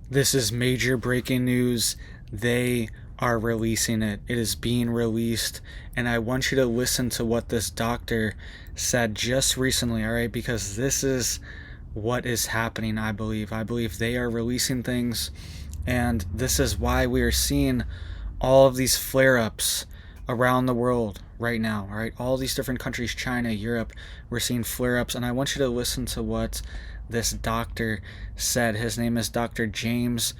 This is major breaking news. They are releasing it. It is being released. And I want you to listen to what this doctor said just recently, all right? Because this is what is happening, I believe. I believe they are releasing things. And this is why we are seeing all of these flare-ups around the world right now, all right? All these different countries, China, Europe, we're seeing flare-ups. And I want you to listen to what this doctor said. His name is Dr. James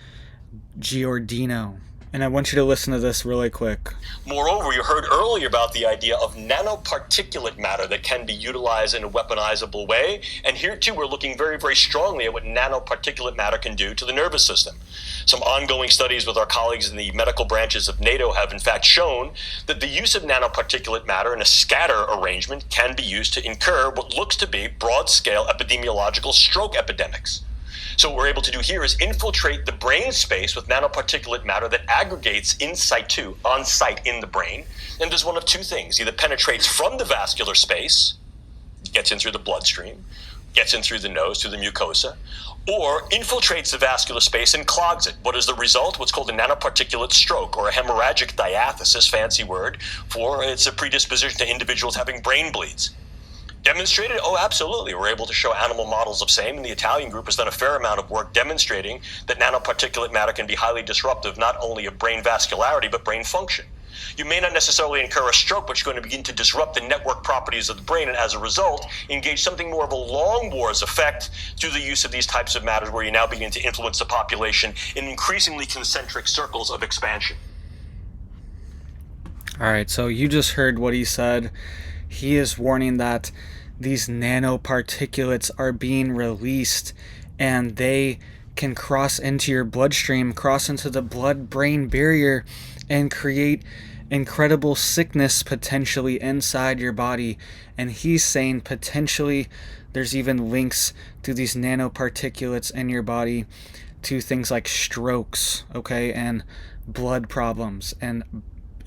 Giordano. And I want you to listen to this really quick. Moreover, you heard earlier about the idea of nanoparticulate matter that can be utilized in a weaponizable way. And here, too, we're looking very, very strongly at what nanoparticulate matter can do to the nervous system. Some ongoing studies with our colleagues in the medical branches of NATO have, in fact, shown that the use of nanoparticulate matter in a scatter arrangement can be used to incur what looks to be broad-scale epidemiological stroke epidemics. So what we're able to do here is infiltrate the brain space with nanoparticulate matter that aggregates on site in the brain, and does one of two things. Either penetrates from the vascular space, gets in through the bloodstream, gets in through the nose, through the mucosa, or infiltrates the vascular space and clogs it. What is the result? What's called a nanoparticulate stroke, or a hemorrhagic diathesis, fancy word, for it's a predisposition to individuals having brain bleeds. Demonstrated? Oh, absolutely. We're able to show animal models of same, and the Italian group has done a fair amount of work demonstrating that nanoparticulate matter can be highly disruptive, not only of brain vascularity, but brain function. You may not necessarily incur a stroke, but you're going to begin to disrupt the network properties of the brain, and as a result, engage something more of a long wars effect through the use of these types of matters, where you now begin to influence the population in increasingly concentric circles of expansion. All right, so you just heard what he said. He is warning that these nanoparticulates are being released and they can cross into your bloodstream, cross into the blood-brain barrier, and create incredible sickness potentially inside your body. And he's saying potentially there's even links to these nanoparticulates in your body to things like strokes, okay, and blood problems, and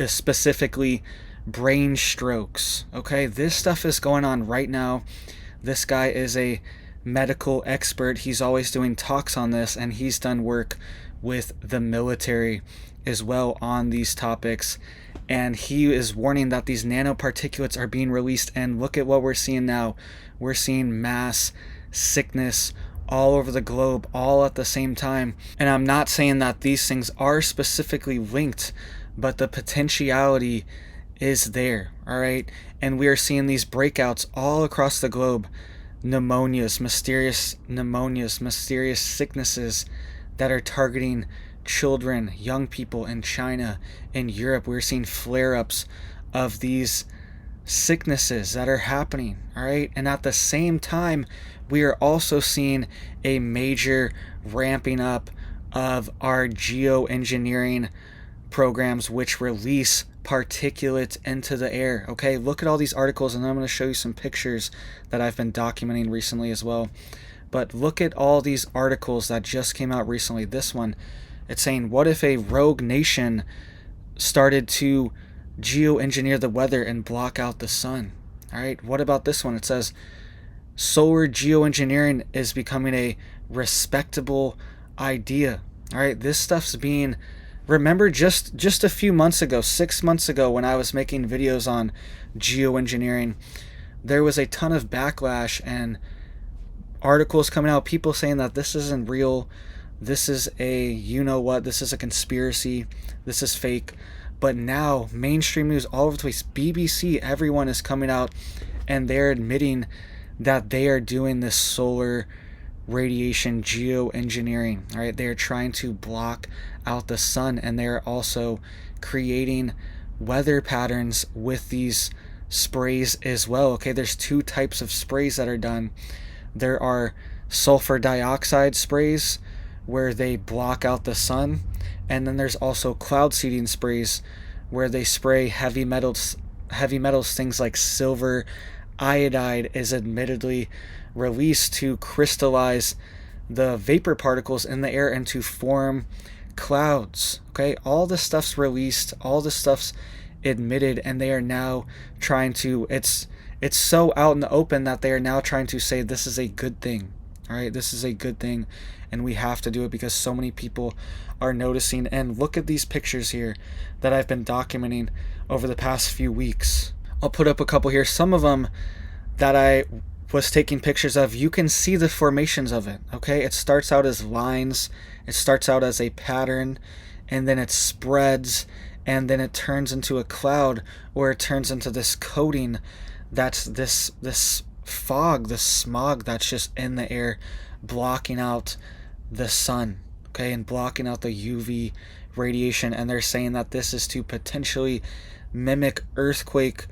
specifically brain strokes. Okay, this stuff is going on right now. This guy is a medical expert. He's always doing talks on this, and he's done work with the military as well on these topics. And he is warning that these nanoparticulates are being released, and look at what we're seeing now. We're seeing mass sickness all over the globe, all at the same time. And I'm not saying that these things are specifically linked, but the potentiality is there, all right? And we are seeing these breakouts all across the globe. Pneumonias, mysterious sicknesses that are targeting children, young people in China, in Europe. We're seeing flare-ups of these sicknesses that are happening, all right? And at the same time, we are also seeing a major ramping up of our geoengineering programs, which release particulates into the air. Okay, look at all these articles, and I'm going to show you some pictures that I've been documenting recently as well. But look at all these articles that just came out recently. This one, it's saying, what if a rogue nation started to geoengineer the weather and block out the sun? All right, what about this one? It says solar geoengineering is becoming a respectable idea. All right, this stuff's being, remember just a few months ago, 6 months ago, when I was making videos on geoengineering, there was a ton of backlash and articles coming out, people saying that this isn't real, this is a you-know-what, this is a conspiracy, this is fake. But now, mainstream news all over the place, BBC, everyone is coming out and they're admitting that they are doing this solar radiation geoengineering. All right, they are trying to block out the sun, and they are also creating weather patterns with these sprays as well. Okay, there's two types of sprays that are done. There are sulfur dioxide sprays where they block out the sun, and then there's also cloud seeding sprays where they spray heavy metals, things like silver iodide is admittedly released to crystallize the vapor particles in the air and to form clouds. Okay, all this stuff's released, all this stuff's admitted, and they are now trying to, it's so out in the open that they are now trying to say this is a good thing. All right, this is a good thing, and we have to do it because so many people are noticing. And look at these pictures here that I've been documenting over the past few weeks. I'll put up a couple here. Some of them that I was taking pictures of, you can see the formations of it. Okay, it starts out as lines, it starts out as a pattern, and then it spreads, and then it turns into a cloud, or it turns into this coating that's this fog, this smog that's just in the air, blocking out the sun, okay, and blocking out the UV radiation. And they're saying that this is to potentially mimic earthquake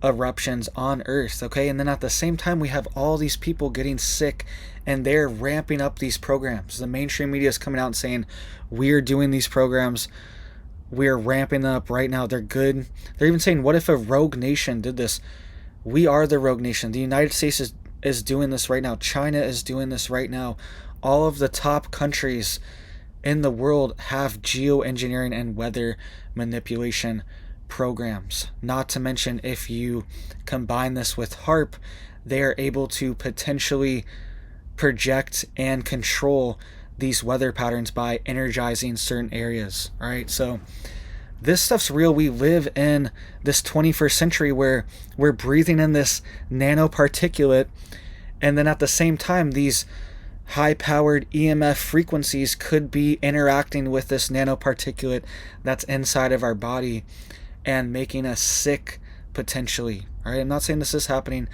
eruptions on Earth, okay? And then at the same time, we have all these people getting sick, and they're ramping up these programs. The mainstream media is coming out and saying, we're doing these programs, we're ramping them up right now, they're good. They're even saying, what if a rogue nation did this? We are the rogue nation. The United States is doing this right now. China is doing this right now. All of the top countries in the world have geoengineering and weather manipulation programs. Not to mention, if you combine this with HARP, they are able to potentially project and control these weather patterns by energizing certain areas. All right, so this stuff's real. We live in this 21st century where we're breathing in this nanoparticulate, and then at the same time, these high-powered EMF frequencies could be interacting with this nanoparticulate that's inside of our body and making us sick potentially. All right, I'm not saying this is happening,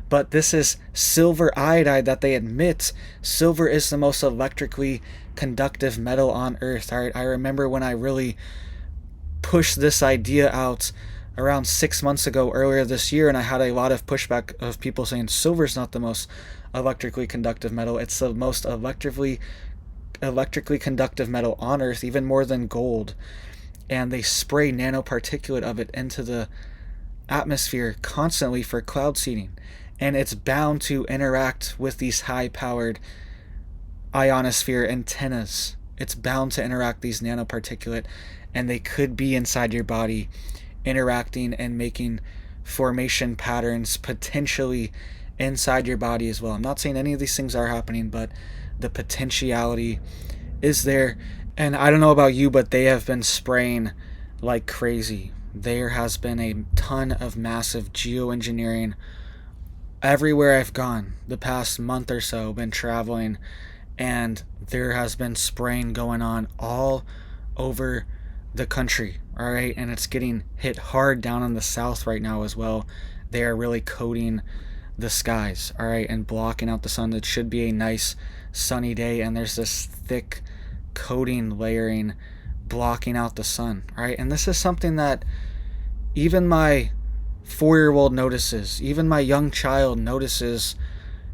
but this is silver iodide that they admit. Silver is the most electrically conductive metal on Earth. All right, I remember when I really pushed this idea out around 6 months ago, earlier this year, and I had a lot of pushback of people saying silver's not the most electrically conductive metal. It's the most electrically conductive metal on Earth, even more than gold. And they spray nanoparticulate of it into the atmosphere constantly for cloud seeding, and it's bound to interact with these high-powered ionosphere antennas. It's bound to interact these nanoparticulate, and they could be inside your body interacting and making formation patterns potentially inside your body as well. I'm not saying any of these things are happening, but the potentiality is there. And I don't know about you, but they have been spraying like crazy. There has been a ton of massive geoengineering everywhere I've gone the past month or so, been traveling, and there has been spraying going on all over the country. All right, and it's getting hit hard down in the south right now as well. They are really coating the skies, all right, and blocking out the sun. It should be a nice sunny day, and there's this thick coating layering blocking out the sun. All right, and this is something that even my 4-year-old notices, even my young child notices.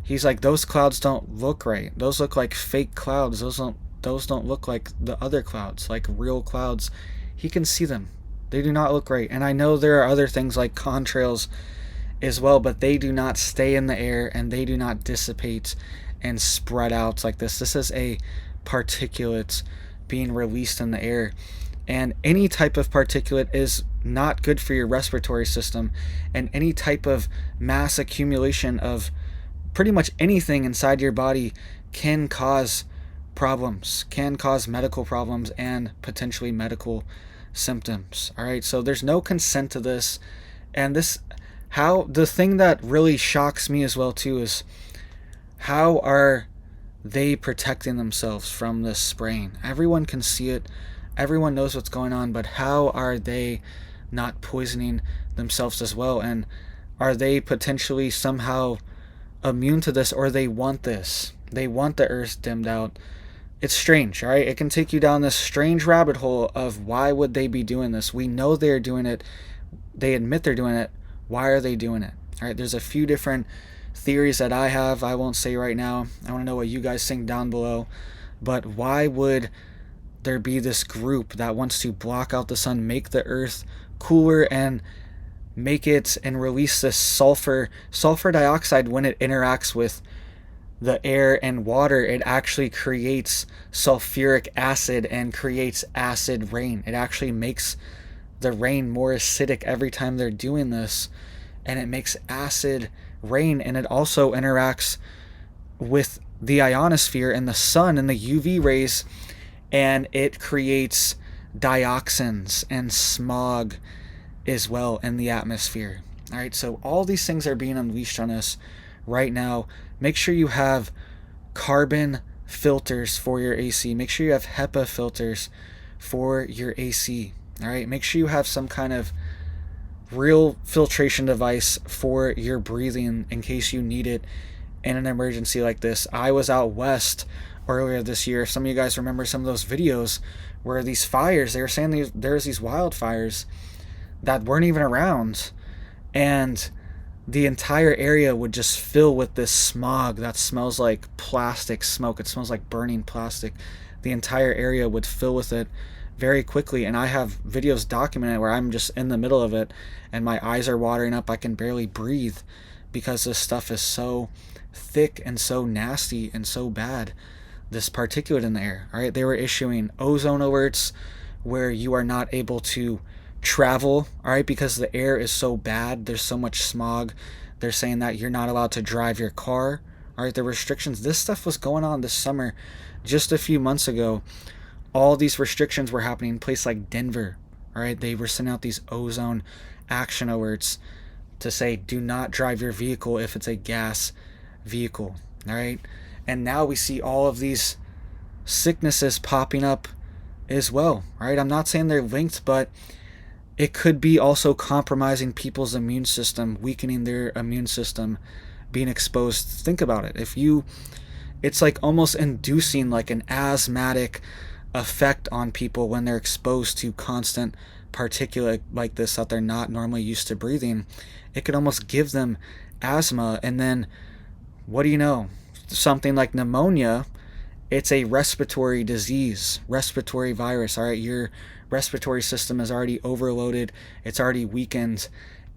He's like, those clouds don't look right, those look like fake clouds, those don't look like the other clouds, like real clouds. He can see them, they do not look right. And I know there are other things like contrails as well, but they do not stay in the air, and they do not dissipate and spread out like this. This is a particulates being released in the air, and any type of particulate is not good for your respiratory system, and any type of mass accumulation of pretty much anything inside your body can cause problems, can cause medical problems and potentially medical symptoms. All right, so there's no consent to this. And the thing that really shocks me as well too is, how are they protecting themselves from this spraying? Everyone can see it, everyone knows what's going on, but how are they not poisoning themselves as well? And are they potentially somehow immune to this, or they want this? They want the earth dimmed out. It's strange, all right? It can take you down this strange rabbit hole of why would they be doing this? We know they're doing it. They admit they're doing it. Why are they doing it? All right, there's a few different theories that I have. I won't say right now. I want to know what you guys think down below. But why would there be this group that wants to block out the sun, make the earth cooler, and make it and release this sulfur dioxide? When it interacts with the air and water, it actually creates sulfuric acid and creates acid rain. It actually makes the rain more acidic every time they're doing this, and it makes acid rain, and it also interacts with the ionosphere and the sun and the UV rays, and it creates dioxins and smog as well in the atmosphere. All right, so all these things are being unleashed on us right now. Make sure you have carbon filters for your AC. Make sure you have HEPA filters for your AC. All right, make sure you have some kind of real filtration device for your breathing in case you need it in an emergency like this. I was out west earlier this year. Some of you guys remember some of those videos where these fires, they were saying there's these wildfires that weren't even around, and the entire area would just fill with this smog that smells like plastic smoke. It smells like burning plastic. The entire area would fill with it very quickly, and I have videos documented where I'm just in the middle of it and my eyes are watering up. I can barely breathe because this stuff is so thick and so nasty and so bad, this particulate in the air. All right, they were issuing ozone alerts where you are not able to travel, all right, because the air is so bad. There's so much smog. They're saying that you're not allowed to drive your car. All right, the restrictions, this stuff was going on this summer. Just a few months ago, all these restrictions were happening in places like Denver. All right, they were sending out these ozone action alerts to say do not drive your vehicle if it's a gas vehicle. All right, and now we see all of these sicknesses popping up as well. All right, I'm not saying they're linked, but it could be also compromising people's immune system, weakening their immune system, being exposed. Think about it. It's like almost inducing like an asthmatic effect on people when they're exposed to constant particulate like this that they're not normally used to breathing. It could almost give them asthma, and then what do you know? Something like pneumonia, it's a respiratory disease, respiratory virus. All right, your respiratory system is already overloaded, it's already weakened,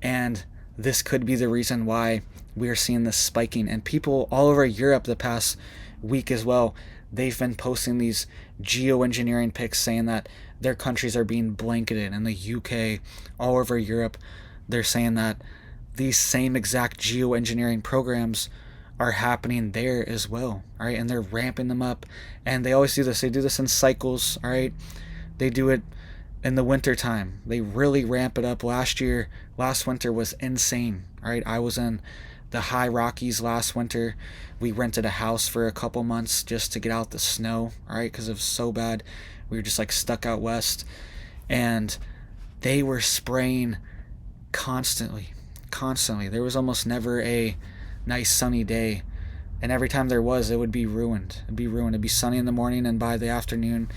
and this could be the reason why we are seeing this spiking. And people all over Europe the past week as well, they've been posting these geoengineering pics saying that their countries are being blanketed. In the UK, all over Europe, they're saying that these same exact geoengineering programs are happening there as well. All right, and they're ramping them up, and they always do this. They do this in cycles. All right, they do it in the winter time. They really ramp it up. Last winter was insane. All right, I was in the high Rockies last winter. We rented a house for a couple months just to get out the snow, all right, because it was so bad. We were just like stuck out west, and they were spraying constantly. There was almost never a nice sunny day, and every time there was, it would be ruined. It'd be sunny in the morning, and by the afternoon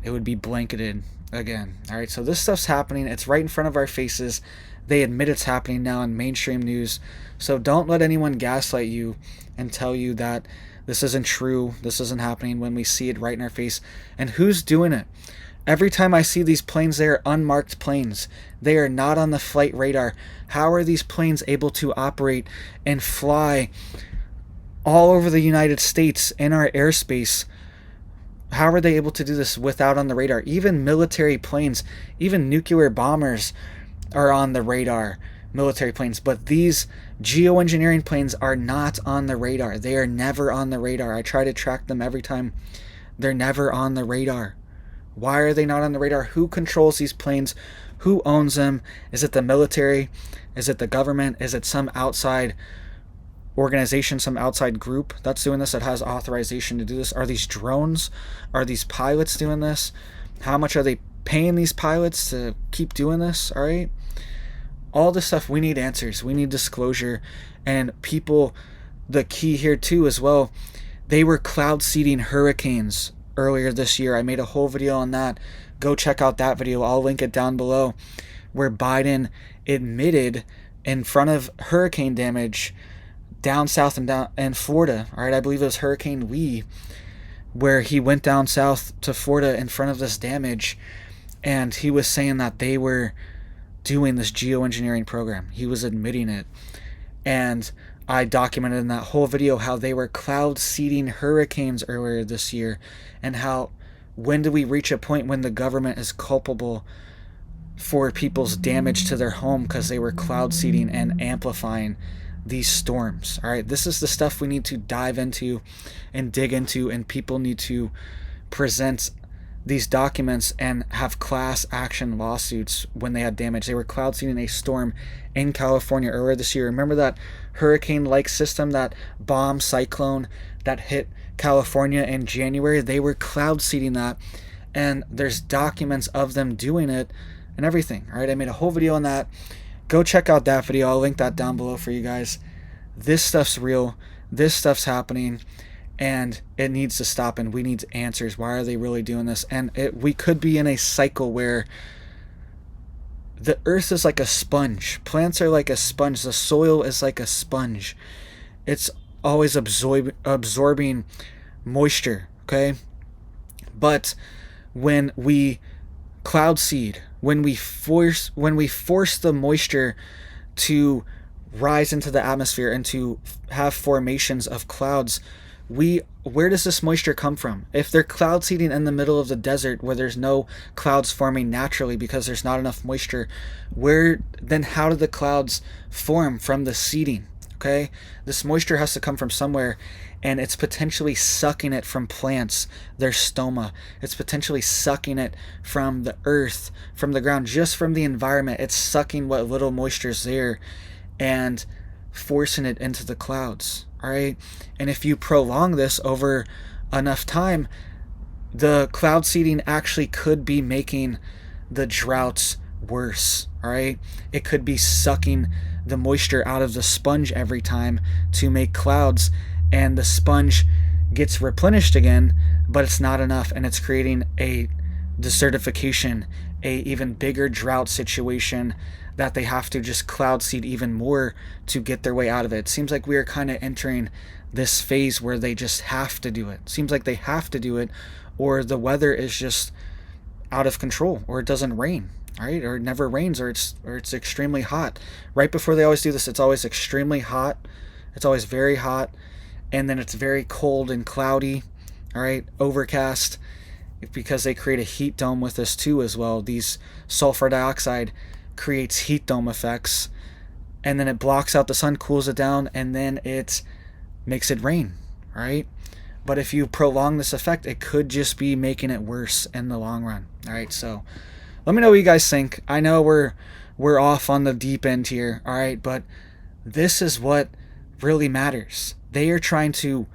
it would be blanketed again. All right, so this stuff's happening. It's right in front of our faces. They admit it's happening now in mainstream news. So don't let anyone gaslight you and tell you that this isn't true, this isn't happening, when we see it right in our face. And who's doing it? Every time I see these planes, they are unmarked planes. They are not on the flight radar. How are these planes able to operate and fly all over the United States in our airspace? How are they able to do this without on the radar? Even military planes, even nuclear bombers are on the radar, military planes. But these geoengineering planes are not on the radar. They are never on the radar. I try to track them every time. They're never on the radar. Why are they not on the radar? Who controls these planes? Who owns them? Is it the military? Is it the government? Is it some outside organization, some outside group that's doing this, that has authorization to do this? Are these drones? Are these pilots doing this? How much are they paying these pilots to keep doing this? All right, all this stuff, we need answers, we need disclosure. And people, the key here too as well, they were cloud seeding hurricanes earlier this year. I made a whole video on that. Go check out that video, I'll link it down below, where Biden admitted in front of hurricane damage down south and Florida. All right, I believe it was Hurricane Lee, where he went down south to Florida in front of this damage, and he was saying that they were doing this geoengineering program. He was admitting it, and I documented in that whole video how they were cloud seeding hurricanes earlier this year, and how when do we reach a point when the government is culpable for people's damage to their home because they were cloud seeding and amplifying these storms. All right, this is the stuff we need to dive into and dig into, and people need to present these documents and have class action lawsuits when they had damage. They were cloud seeding a storm in California earlier this year. Remember that hurricane-like system, that bomb cyclone that hit California in January? They were cloud seeding that, and there's documents of them doing it and everything. All right, I made a whole video on that. Go check out that video. I'll link that down below for you guys. This stuff's real. This stuff's happening, and it needs to stop, and we need answers. Why are they really doing this? And we could be in a cycle where the earth is like a sponge. Plants are like a sponge. The soil is like a sponge. It's always absorbing moisture, okay? But when we cloud seed, when we force the moisture to rise into the atmosphere and to have formations of clouds, where does this moisture come from? If they're cloud seeding in the middle of the desert where there's no clouds forming naturally because there's not enough moisture, then how do the clouds form from the seeding? Okay, this moisture has to come from somewhere, and it's potentially sucking it from plants, their stoma. It's potentially sucking it from the earth, from the ground, just from the environment. It's sucking what little moisture is there and forcing it into the clouds. All right, and if you prolong this over enough time, the cloud seeding actually could be making the droughts worse. All right, it could be sucking the moisture out of the sponge every time to make clouds, and the sponge gets replenished again, but it's not enough, and it's creating a desertification, a even bigger drought situation that they have to just cloud seed even more to get their way out of it. It seems like we are kind of entering this phase where they just have to do it. It seems like they have to do it, or the weather is just out of control, or it doesn't rain, right? Or it never rains, or it's extremely hot. Right before they always do this, it's always extremely hot. It's always very hot, and then it's very cold and cloudy, all right, overcast, because they create a heat dome with this too as well. These sulfur dioxide creates heat dome effects, and then it blocks out the sun, cools it down, and then it makes it rain, right? But if you prolong this effect, it could just be making it worse in the long run. All right, so let me know what you guys think. I know we're off on the deep end here, all right, but this is what really matters. They are trying to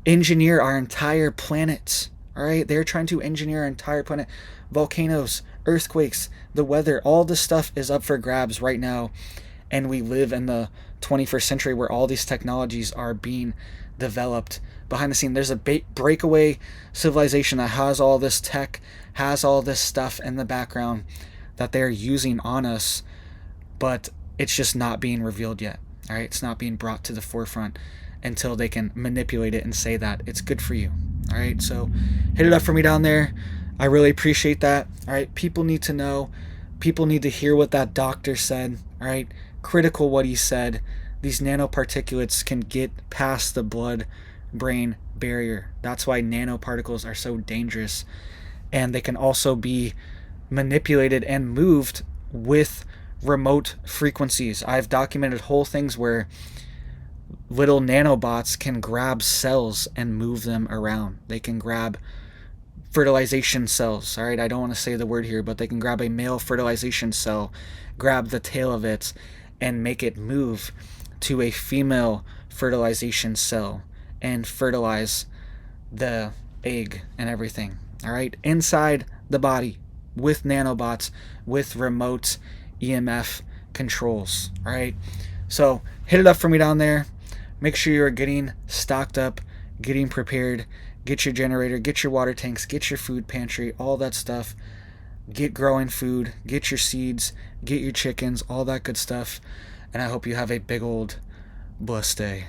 engineer our entire planet, all right? They're trying to engineer our entire planet. Volcanoes, earthquakes, the weather, all this stuff is up for grabs right now, and we live in the 21st century where all these technologies are being developed behind the scene. There's a breakaway civilization that has all this tech, has all this stuff in the background that they're using on us, but it's just not being revealed yet. All right, it's not being brought to the forefront until they can manipulate it and say that it's good for you. All right, so hit it up for me down there. I really appreciate that. All right, people need to know. People need to hear what that doctor said. All right, critical what he said. These nanoparticulates can get past the blood-brain barrier. That's why nanoparticles are so dangerous. And they can also be manipulated and moved with remote frequencies. I've documented whole things where little nanobots can grab cells and move them around. They can grab fertilization cells. All right, I don't want to say the word here, but they can grab a male fertilization cell, grab the tail of it, and make it move to a female fertilization cell and fertilize the egg and everything. All right, inside the body with nanobots, with remote EMF controls. All right, so hit it up for me down there. Make sure you're getting stocked up, getting prepared. Get your generator, get your water tanks, get your food pantry, all that stuff. Get growing food, get your seeds, get your chickens, all that good stuff. And I hope you have a big old blessed day.